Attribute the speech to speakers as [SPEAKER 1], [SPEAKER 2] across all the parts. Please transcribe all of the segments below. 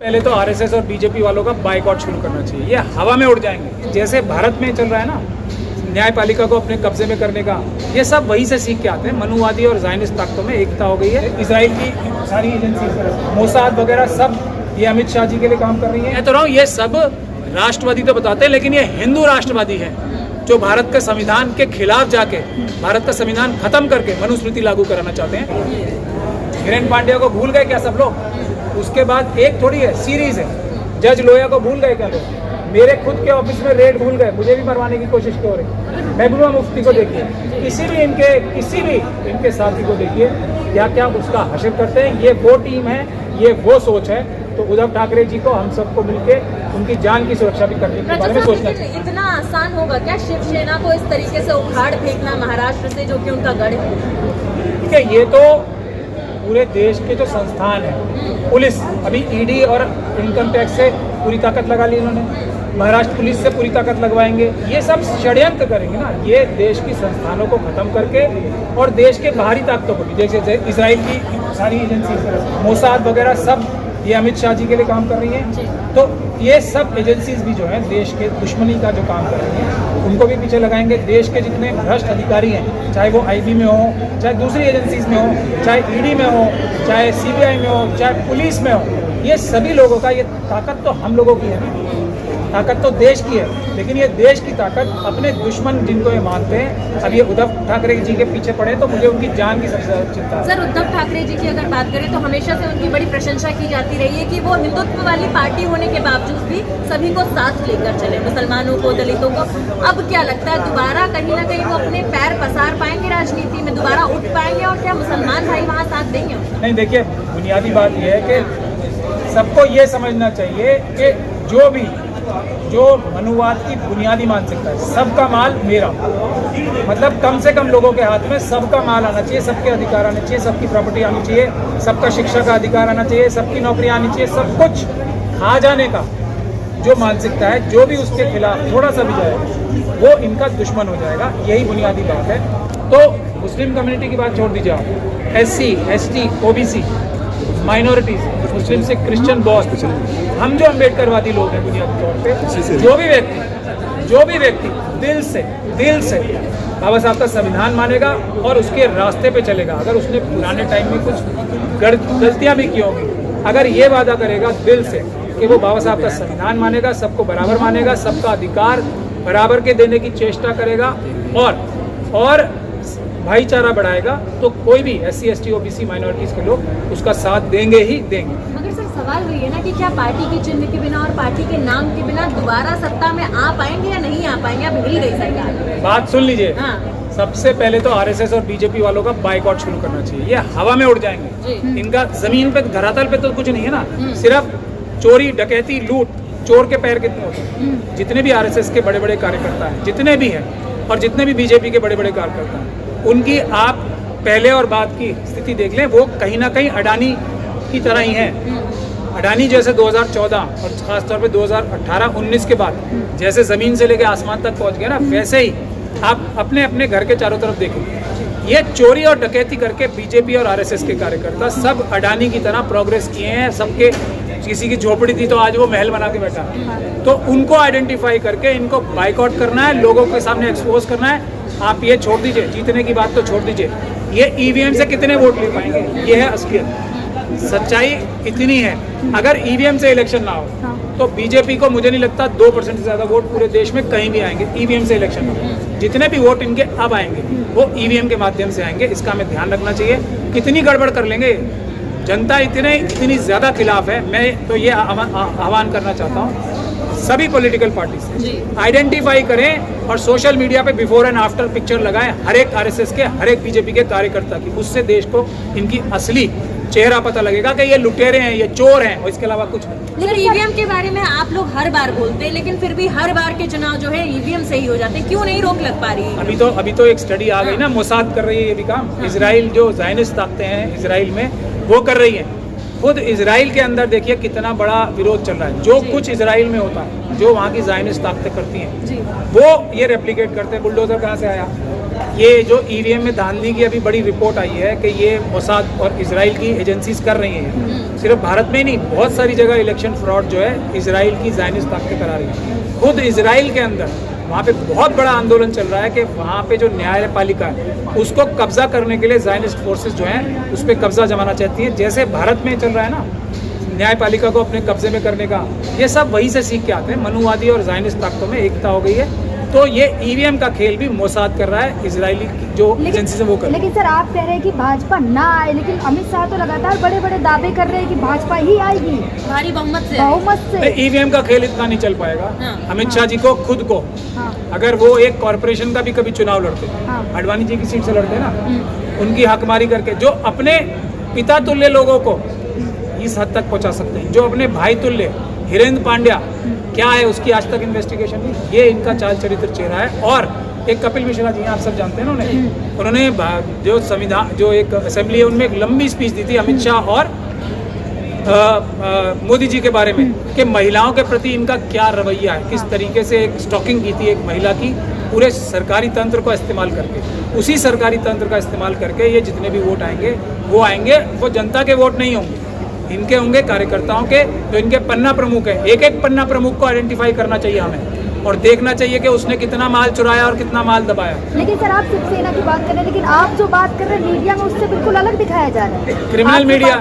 [SPEAKER 1] पहले तो आरएसएस और बीजेपी वालों का बाइकआउट शुरू करना चाहिए। ये हवा में उड़ जाएंगे। जैसे भारत में चल रहा है ना, न्यायपालिका को अपने कब्जे में करने का, ये सब वहीं से सीख के आते हैं। मनुवादी और ज़ायनिस्ट ताकतों में एकता हो गई है। इजराइल की सारी एजेंसी, मोसाद वगैरह सब ये अमित शाह जी के लिए काम कर रही है। मैं तो रहा हूँ, ये सब राष्ट्रवादी तो बताते हैं, लेकिन ये हिंदू राष्ट्रवादी है जो भारत के संविधान के खिलाफ जाके भारत का संविधान खत्म करके मनुस्मृति लागू कराना चाहते हैं। हिरेन पांड्या को भूल गए क्या सब लोग? उसके बाद एक थोड़ी है, सीरीज है। जज लोया को भूल गए क्या लोग? मेरे खुद के ऑफिस में रेड भूल गए, मुझे भी मरवाने की कोशिश क्यों हो रही? महबूबा मुफ्ती को देखिए, किसी भी इनके साथी को देखिए, क्या क्या उसका हशर करते हैं। ये वो टीम है, ये वो सोच है। तो उद्धव ठाकरे जी को हम सबको मिलके उनकी जान की सुरक्षा भी करने के बारे में सोचना चाहिए।
[SPEAKER 2] इतना आसान होगा क्या शिवसेना को इस तरीके से उखाड़ फेंकना महाराष्ट्र से, जो कि उनका गढ़ है?
[SPEAKER 1] ठीक है, ये तो पूरे देश के जो संस्थान है, पुलिस, अभी ईडी और इनकम टैक्स से पूरी ताकत लगा ली इन्होंने, महाराष्ट्र पुलिस से पूरी ताकत लगवाएंगे। ये सब षड्यंत्र करेंगे ना। ये देश की संस्थानों को खत्म करके और देश के बाहरी ताकतों को भी, जैसे इजराइल की सारी एजेंसी, मोसाद वगैरह सब ये अमित शाह जी के लिए काम कर रही हैं। तो ये सब एजेंसीज भी जो हैं देश के दुश्मनी का जो काम कर रही हैं, उनको भी पीछे लगाएंगे। देश के जितने भ्रष्ट अधिकारी हैं, चाहे वो आईबी में हो, चाहे दूसरी एजेंसीज में हो, चाहे ईडी में हो, चाहे सीबीआई में हो, चाहे पुलिस में हो, ये सभी लोगों का, ये ताकत तो हम लोगों की है, ताकत तो देश की है, लेकिन ये देश की ताकत अपने दुश्मन जिनको ये मानते हैं, अब ये उद्धव ठाकरे जी के पीछे पड़े, तो मुझे उनकी जान की सबसे ज़्यादा चिंता है।
[SPEAKER 2] सर, उद्धव ठाकरे जी की अगर बात करें तो हमेशा से उनकी बड़ी प्रशंसा की जाती रही है कि वो हिंदुत्व वाली पार्टी होने के बावजूद भी सभी को साथ लेकर चले, मुसलमानों को, दलितों को। अब क्या लगता है, दोबारा कहीं ना कहीं वो अपने पैर पसार पाएंगे राजनीति में, दोबारा उठ पाएंगे, और क्या मुसलमान भाई वहाँ साथ देंगे? नहीं,
[SPEAKER 1] देखिए, बुनियादी बात यह है कि सबको ये समझना चाहिए कि जो मनुवाद की बुनियादी मानसिकता है, सबका माल मेरा, मतलब कम से कम लोगों के हाथ में सबका माल आना चाहिए, सबके अधिकार आने चाहिए, सबकी प्रॉपर्टी आनी चाहिए, सबका शिक्षा का अधिकार आना चाहिए, सबकी नौकरी आनी चाहिए, सब कुछ खा जाने का जो मानसिकता है, जो भी उसके खिलाफ थोड़ा सा भी जाएगा वो इनका दुश्मन हो जाएगा। यही बुनियादी बात है। तो मुस्लिम कम्युनिटी की बात छोड़ दीजिए आप, SC, ST, OBC, माइनॉरिटीज, मुस्लिम से क्रिश्चियन, बौद्ध, हम जो अम्बेडकरवादी लोग हैं बुनियादी तौर पे, जो भी व्यक्ति दिल से बाबा साहब का संविधान मानेगा और उसके रास्ते पे चलेगा, अगर उसने पुराने टाइम में कुछ गलतियां भी की होंगी, अगर ये वादा करेगा दिल से कि वो बाबा साहब का संविधान मानेगा, सबको बराबर मानेगा, सबका अधिकार बराबर के देने की चेष्टा करेगा और भाईचारा बढ़ाएगा, तो कोई भी SC, ST, OBC, माइनॉरिटीज के लोग उसका साथ देंगे ही देंगे।
[SPEAKER 2] मगर सर, सवाल वही है ना कि क्या पार्टी के चिन्ह के बिना और पार्टी के नाम के बिना दोबारा सत्ता में आ पाएंगे या नहीं आ पाएंगे? अब हिल गई सरकार।
[SPEAKER 1] बात सुन लीजिए।
[SPEAKER 2] हाँ।
[SPEAKER 1] सबसे पहले तो आरएसएस और बीजेपी वालों का बाइकआउट शुरू करना चाहिए। ये हवा में उड़ जाएंगे। इनका जमीन पे, धरातल पे तो कुछ नहीं है ना, सिर्फ चोरी, डकैती, लूट। चोर के पैर कितने होते हैं? जितने भी आरएसएस के बड़े बड़े कार्यकर्ता हैं, जितने भी हैं, और जितने भी बीजेपी के बड़े बड़े कार्यकर्ता हैं, उनकी आप पहले और बाद की स्थिति देख लें, वो कहीं ना कहीं अडानी की तरह ही हैं। अडानी जैसे 2014 और खासतौर पे 2018-19 के बाद जैसे ज़मीन से लेकर आसमान तक पहुंच गए ना, वैसे ही आप अपने अपने घर के चारों तरफ देखें। ये चोरी और डकैती करके बीजेपी और आरएसएस के कार्यकर्ता सब अडानी की तरह प्रोग्रेस किए हैं। सबके, किसी की झोपड़ी थी तो आज वो महल बना के बैठा है। तो उनको आइडेंटिफाई करके इनको बाइकआउट करना है, लोगों के सामने एक्सपोज करना है। आप ये छोड़ दीजिए, जीतने की बात तो छोड़ दीजिए, ये EVM से कितने वोट ले पाएंगे, ये है असलियत। सच्चाई इतनी है, अगर EVM से इलेक्शन ना हो तो बीजेपी को मुझे नहीं लगता 2% से ज़्यादा वोट पूरे देश में कहीं भी आएंगे। EVM से इलेक्शन हो, जितने भी वोट इनके अब आएंगे वो EVM के माध्यम से आएंगे। इसका हमें ध्यान रखना चाहिए। कितनी गड़बड़ कर लेंगे, जनता इतनी ज़्यादा खिलाफ है। मैं तो ये आह्वान करना चाहता हूँ सभी पॉलिटिकल पार्टी से, आइडेंटिफाई करें और सोशल मीडिया पे बिफोर एंड आफ्टर पिक्चर लगाएं हर एक आरएसएस के, हर एक बीजेपी के कार्यकर्ता की। उससे देश को इनकी असली चेहरा पता लगेगा कि ये लुटेरे हैं, ये चोर हैं, और इसके अलावा कुछ नहीं।
[SPEAKER 2] लेकिन EVM के बारे में आप लोग हर बार बोलते हैं, लेकिन फिर भी हर बार के चुनाव जो है EVM से ही हो जाते हैं, क्यों नहीं रोक लग पा रही है?
[SPEAKER 1] अभी तो एक स्टडी आ गई ना, मोसाद कर रही है ये भी काम। इजराइल जो ज़ायनिस्ट ताकतें हैं इजराइल में, वो कर रही है। खुद इजराइल के अंदर देखिए कितना बड़ा विरोध चल रहा है। जो कुछ इजराइल में होता है, जो वहाँ की ज़ायनिस्ट ताकतें करती हैं, वो ये रेप्लिकेट करते हैं। बुलडोजर कहाँ से आया? ये जो ईवीएम में धांधली की अभी बड़ी रिपोर्ट आई है कि ये मोसाद और इजराइल की एजेंसीज कर रही हैं। सिर्फ भारत में ही नहीं, बहुत सारी जगह इलेक्शन फ्रॉड जो है इजराइल की ज़ायनिस्ट ताकतें करा रही हैं। खुद इजराइल के अंदर वहाँ पे बहुत बड़ा आंदोलन चल रहा है कि वहाँ पे जो न्यायपालिका है उसको कब्जा करने के लिए ज़ायनिस्ट फोर्सेस जो हैं उस पर कब्जा जमाना चाहती हैं। जैसे भारत में चल रहा है ना न्यायपालिका को अपने कब्जे में करने का, ये सब वहीं से सीख के आते हैं। मनुवादी और ज़ायनिस्ट ताकतों में एकता हो गई है। तो ये ईवीएम का खेल भी मोसाद कर रहा है, इजरायली जो एजेंसी से वो कर रही है।
[SPEAKER 3] लेकिन सर आप कह रहे हैं कि भाजपा ना आए, लेकिन अमित शाह तो लगातार बड़े बड़े दावे कर रहे हैं कि भाजपा ही आएगी
[SPEAKER 2] भारी बहुमत से।
[SPEAKER 1] ईवीएम का खेल इतना नहीं चल पाएगा।
[SPEAKER 2] हाँ।
[SPEAKER 1] अमित शाह जी को खुद को अगर वो एक कॉरपोरेशन का भी कभी चुनाव लड़ते, आडवाणी जी की सीट से लड़ते ना, उनकी हकमारी करके जो अपने पिता तुल्य लोगों को इस हद तक पहुंचा सकते हैं, जो अपने भाई तुल्य हिरेंद्र पांड्या क्या है उसकी आज तक इन्वेस्टिगेशन नहीं, ये इनका चाल चरित्र चेहरा है। और एक कपिल मिश्रा जी आप सब जानते हैं ना, उन्होंने जो संविधान जो एक असेंबली है उनमें एक लंबी स्पीच दी थी अमित शाह और मोदी जी के बारे में कि महिलाओं के प्रति इनका क्या रवैया है, किस तरीके से एक स्टॉकिंग की थी एक महिला की पूरे सरकारी तंत्र को इस्तेमाल करके। उसी सरकारी तंत्र का इस्तेमाल करके ये जितने भी वोट आएंगे वो जनता के वोट नहीं होंगे, इनके होंगे कार्यकर्ताओं के, जो इनके पन्ना प्रमुख है। एक एक पन्ना प्रमुख को आइडेंटिफाई करना चाहिए हमें और देखना चाहिए कि उसने कितना माल चुराया और कितना माल दबाया।
[SPEAKER 3] लेकिन सर आप शिवसेना की बात कर रहे हैं, लेकिन आप जो बात कर रहे हैं मीडिया में उससे बिल्कुल अलग दिखाया जा रहा है।
[SPEAKER 1] क्रिमिनल मीडिया,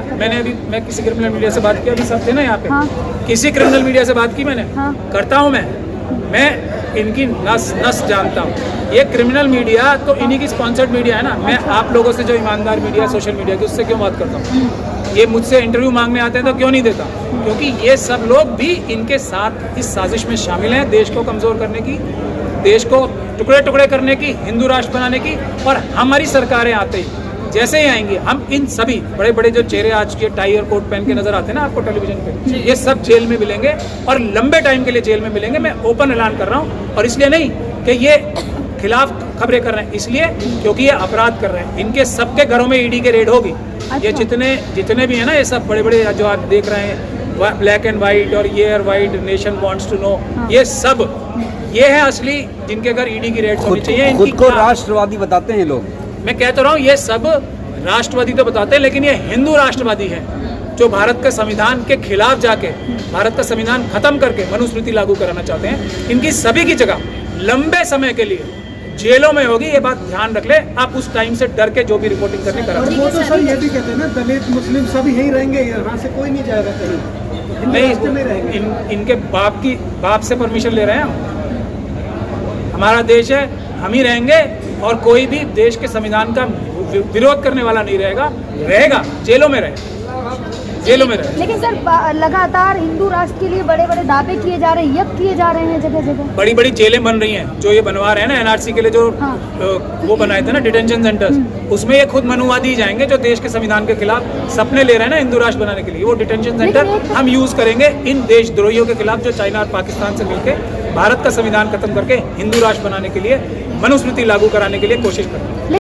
[SPEAKER 1] मैं किसी क्रिमिनल मीडिया से बात की अभी सब थे ना यहाँ पे।
[SPEAKER 3] हाँ।
[SPEAKER 1] किसी क्रिमिनल मीडिया से बात की मैंने?
[SPEAKER 3] हाँ।
[SPEAKER 1] करता हूँ मैं इनकी नस जानता हूँ। ये क्रिमिनल मीडिया तो इन्हीं की स्पॉन्सर्ड मीडिया है ना। मैं आप लोगों से जो ईमानदार मीडिया सोशल मीडिया की उससे क्यों बात करता हूँ? ये मुझसे इंटरव्यू मांगने आते हैं तो क्यों नहीं देता? क्योंकि ये सब लोग भी इनके साथ इस साजिश में शामिल हैं, देश को कमज़ोर करने की, देश को टुकड़े टुकड़े करने की, हिंदू राष्ट्र बनाने की। और हमारी सरकारें आते ही जैसे ही आएंगी, हम इन सभी बड़े बड़े जो चेहरे आज के टाई और कोट पहन के नजर आते हैं ना आपको टेलीविजन पे, ये सब जेल में मिलेंगे और लंबे टाइम के लिए जेल में मिलेंगे। मैं ओपन ऐलान कर रहा हूँ। और इसलिए नहीं कि ये खिलाफ खबरें कर रहे हैं, इसलिए क्योंकि ये अपराध कर रहे हैं। इनके सबके घरों में ईडी के रेड होगी। ये जितने भी है ना, ये सब बड़े बड़े जो आप देख रहे हैं, ब्लैक एंड वाइट और येयर white, nation wants to know, ये सब ये है असली जिनके घर ईडी की रेड होनी चाहिए।
[SPEAKER 4] खुद को राष्ट्रवादी बताते हैं लोग।
[SPEAKER 1] मैं कह तो रहा हूँ ये सब राष्ट्रवादी तो बताते हैं, लेकिन ये हिंदू राष्ट्रवादी है जो भारत के संविधान के खिलाफ जाके भारत का संविधान खत्म करके मनुस्मृति लागू कराना चाहते हैं। इनकी सभी की जगह लंबे समय के लिए जेलों में होगी, ये बात ध्यान रख ले। आप उस टाइम से डर के जो भी रिपोर्टिंग करने करा।
[SPEAKER 5] वो तो सर ये भी कहते हैं ना, दलित मुस्लिम सब यहीं रहेंगे, यहाँ से कोई नहीं जाएगा कहीं,
[SPEAKER 1] नहीं। इनके बाप से परमिशन ले रहे हैं हम। हमारा देश है, हम ही रहेंगे और कोई भी देश के संविधान का विरोध करने वाला नहीं रहेगा जेलों में रहे।
[SPEAKER 3] लेकिन सर लगातार हिंदू राष्ट्र के लिए बड़े बड़े दावे किए जा रहे हैं, यज्ञ किए जा रहे हैं जगह जगह।
[SPEAKER 1] बड़ी बड़ी जेलें बन रही हैं, जो ये बनवा रहे हैं ना एनआरसी के लिए, जो वो बनाए थे ना डिटेंशन सेंटर्स, उसमें ये खुद मनुवादी जाएंगे जो देश के संविधान के खिलाफ सपने ले रहे हैं ना हिंदू राष्ट्र बनाने के लिए। वो डिटेंशन सेंटर हम यूज करेंगे इन देशद्रोहियों के खिलाफ जो चाइना और पाकिस्तान से मिलकर भारत का संविधान खत्म करके हिंदू राष्ट्र बनाने के लिए, मनुस्मृति लागू कराने के लिए कोशिश करेंगे।